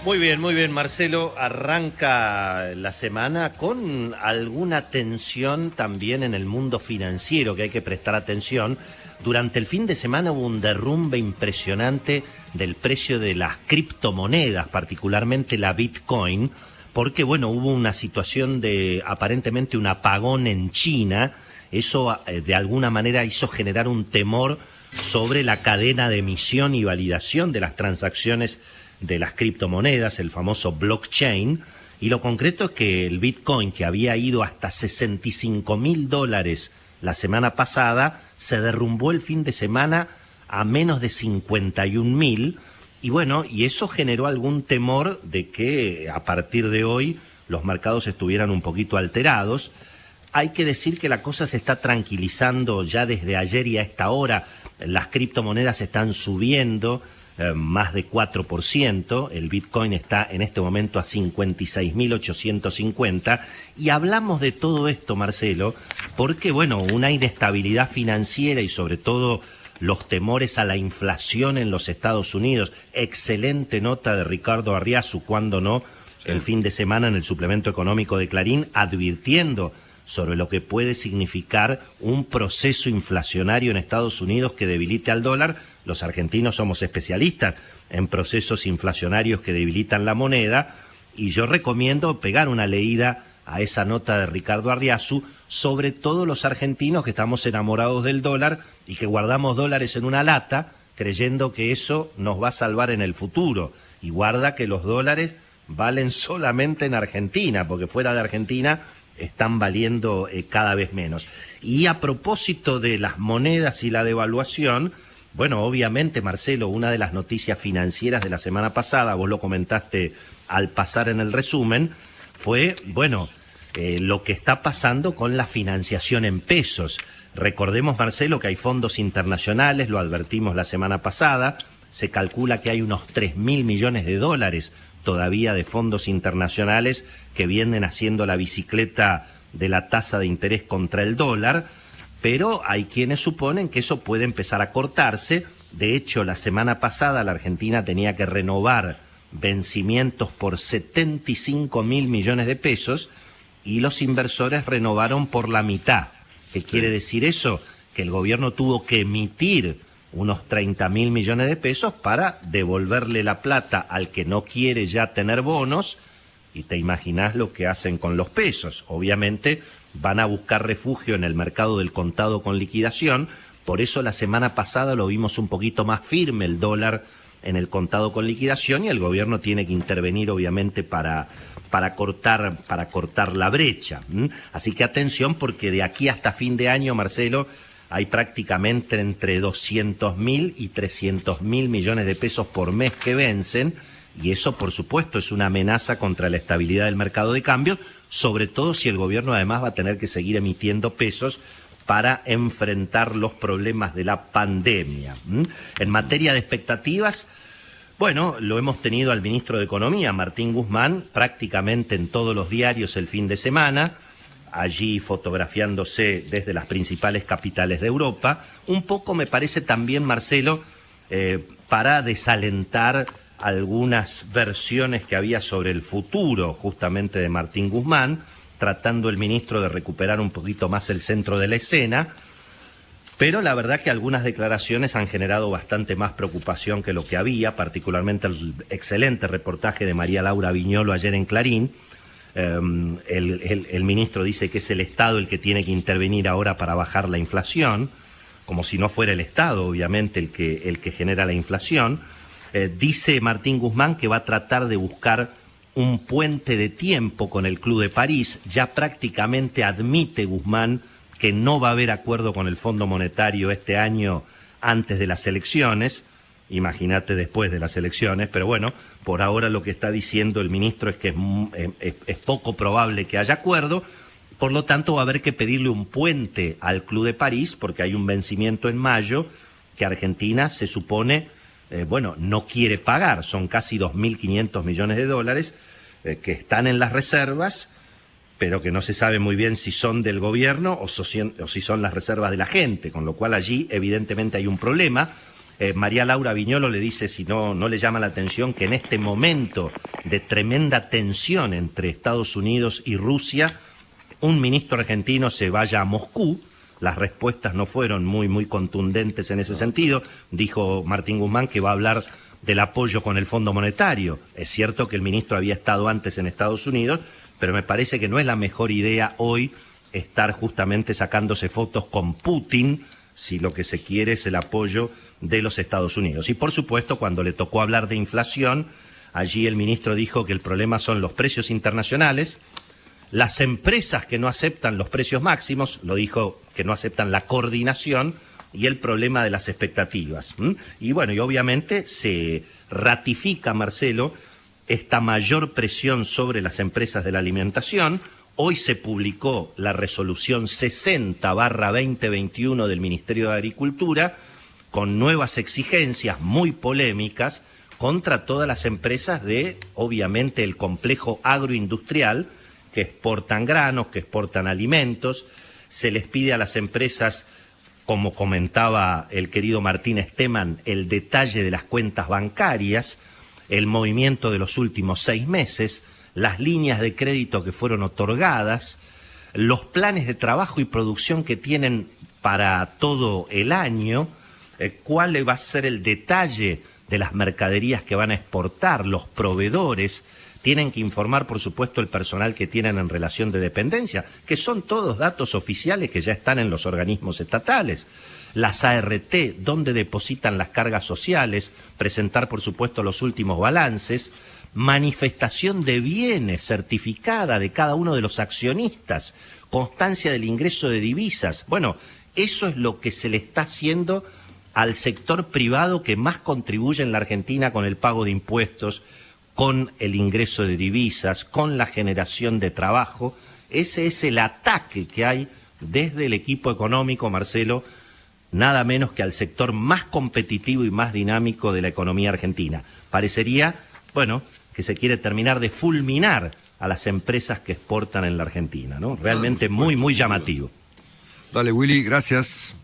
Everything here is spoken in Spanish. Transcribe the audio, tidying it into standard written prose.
Muy bien, Marcelo. Arranca la semana con alguna tensión también en el mundo financiero que hay que prestar atención. Durante el fin de semana hubo un derrumbe impresionante del precio de las criptomonedas, particularmente la Bitcoin, porque hubo una situación de aparentemente un apagón en China. Eso de alguna manera hizo generar un temor sobre la cadena de emisión y validación de las transacciones de las criptomonedas, el famoso blockchain, y lo concreto es que el Bitcoin, que había ido hasta $65.000 la semana pasada, se derrumbó el fin de semana a menos de 51.000, y eso generó algún temor de que a partir de hoy los mercados estuvieran un poquito alterados. Hay que decir que la cosa se está tranquilizando ya desde ayer y a esta hora. Las criptomonedas están subiendo más de 4%, el Bitcoin está en este momento a 56.850, y hablamos de todo esto, Marcelo, porque una inestabilidad financiera y sobre todo los temores a la inflación en los Estados Unidos. Excelente nota de Ricardo Arriazu, cuando no, el fin de semana en el suplemento económico de Clarín, advirtiendo sobre lo que puede significar un proceso inflacionario en Estados Unidos que debilite al dólar. Los argentinos somos especialistas en procesos inflacionarios que debilitan la moneda, y yo recomiendo pegar una leída a esa nota de Ricardo Arriazu, sobre todo los argentinos que estamos enamorados del dólar y que guardamos dólares en una lata creyendo que eso nos va a salvar en el futuro. Y guarda que los dólares valen solamente en Argentina, porque fuera de Argentina están valiendo cada vez menos. Y a propósito de las monedas y la devaluación, obviamente, Marcelo, una de las noticias financieras de la semana pasada, vos lo comentaste al pasar en el resumen, fue, lo que está pasando con la financiación en pesos. Recordemos, Marcelo, que hay fondos internacionales, lo advertimos la semana pasada, se calcula que hay unos 3.000 millones de dólares todavía de fondos internacionales que vienen haciendo la bicicleta de la tasa de interés contra el dólar, pero hay quienes suponen que eso puede empezar a cortarse. De hecho, la semana pasada la Argentina tenía que renovar vencimientos por 75.000 millones de pesos y los inversores renovaron por la mitad. ¿Qué quiere decir eso? Que el gobierno tuvo que emitir unos 30.000 millones de pesos para devolverle la plata al que no quiere ya tener bonos, y te imaginás lo que hacen con los pesos. Obviamente van a buscar refugio en el mercado del contado con liquidación. Por eso la semana pasada lo vimos un poquito más firme el dólar en el contado con liquidación, y el gobierno tiene que intervenir obviamente para cortar la brecha. Así que atención, porque de aquí hasta fin de año, Marcelo, hay prácticamente entre 200.000 y 300.000 millones de pesos por mes que vencen, y eso por supuesto es una amenaza contra la estabilidad del mercado de cambios, sobre todo si el gobierno además va a tener que seguir emitiendo pesos para enfrentar los problemas de la pandemia. En materia de expectativas, lo hemos tenido al ministro de Economía, Martín Guzmán, prácticamente en todos los diarios el fin de semana, allí fotografiándose desde las principales capitales de Europa. Un poco me parece también, Marcelo, para desalentar algunas versiones que había sobre el futuro justamente de Martín Guzmán, tratando el ministro de recuperar un poquito más el centro de la escena, pero la verdad que algunas declaraciones han generado bastante más preocupación que lo que había, particularmente el excelente reportaje de María Laura Viñolo ayer en Clarín. El ministro dice que es el Estado el que tiene que intervenir ahora para bajar la inflación, como si no fuera el Estado, obviamente, el que genera la inflación. Dice Martín Guzmán que va a tratar de buscar un puente de tiempo con el Club de París. Ya prácticamente admite Guzmán que no va a haber acuerdo con el Fondo Monetario este año antes de las elecciones. Imagínate después de las elecciones, pero por ahora lo que está diciendo el ministro es que es poco probable que haya acuerdo. Por lo tanto, va a haber que pedirle un puente al Club de París, porque hay un vencimiento en mayo que Argentina se supone, no quiere pagar. Son casi 2.500 millones de dólares que están en las reservas, pero que no se sabe muy bien si son del gobierno o si son las reservas de la gente, con lo cual allí evidentemente hay un problema. María Laura Viñolo le dice, si no le llama la atención, que en este momento de tremenda tensión entre Estados Unidos y Rusia, un ministro argentino se vaya a Moscú. Las respuestas no fueron muy contundentes en ese sentido. Dijo Martín Guzmán que va a hablar del apoyo con el Fondo Monetario. Es cierto que el ministro había estado antes en Estados Unidos, pero me parece que no es la mejor idea hoy estar justamente sacándose fotos con Putin, si lo que se quiere es el apoyo de los Estados Unidos. Y por supuesto, cuando le tocó hablar de inflación, allí el ministro dijo que el problema son los precios internacionales, las empresas que no aceptan los precios máximos, lo dijo que no aceptan la coordinación, y el problema de las expectativas. Y bueno, y obviamente se ratifica, Marcelo, esta mayor presión sobre las empresas de la alimentación. Hoy se publicó la resolución 60/2021 del Ministerio de Agricultura, con nuevas exigencias muy polémicas contra todas las empresas de, obviamente, el complejo agroindustrial, que exportan granos, que exportan alimentos. Se les pide a las empresas, como comentaba el querido Martín Esteman, el detalle de las cuentas bancarias, el movimiento de los últimos 6 meses, las líneas de crédito que fueron otorgadas, los planes de trabajo y producción que tienen para todo el año, cuál va a ser el detalle de las mercaderías que van a exportar, los proveedores. Tienen que informar, por supuesto, el personal que tienen en relación de dependencia, que son todos datos oficiales que ya están en los organismos estatales. Las ART, donde depositan las cargas sociales, presentar, por supuesto, los últimos balances, manifestación de bienes certificada de cada uno de los accionistas, constancia del ingreso de divisas. Bueno, eso es lo que se le está haciendo al sector privado que más contribuye en la Argentina con el pago de impuestos, con el ingreso de divisas, con la generación de trabajo. Ese es el ataque que hay desde el equipo económico, Marcelo, nada menos que al sector más competitivo y más dinámico de la economía argentina. Parecería, bueno, que se quiere terminar de fulminar a las empresas que exportan en la Argentina, ¿no? Realmente muy llamativo. Dale, Willy, gracias.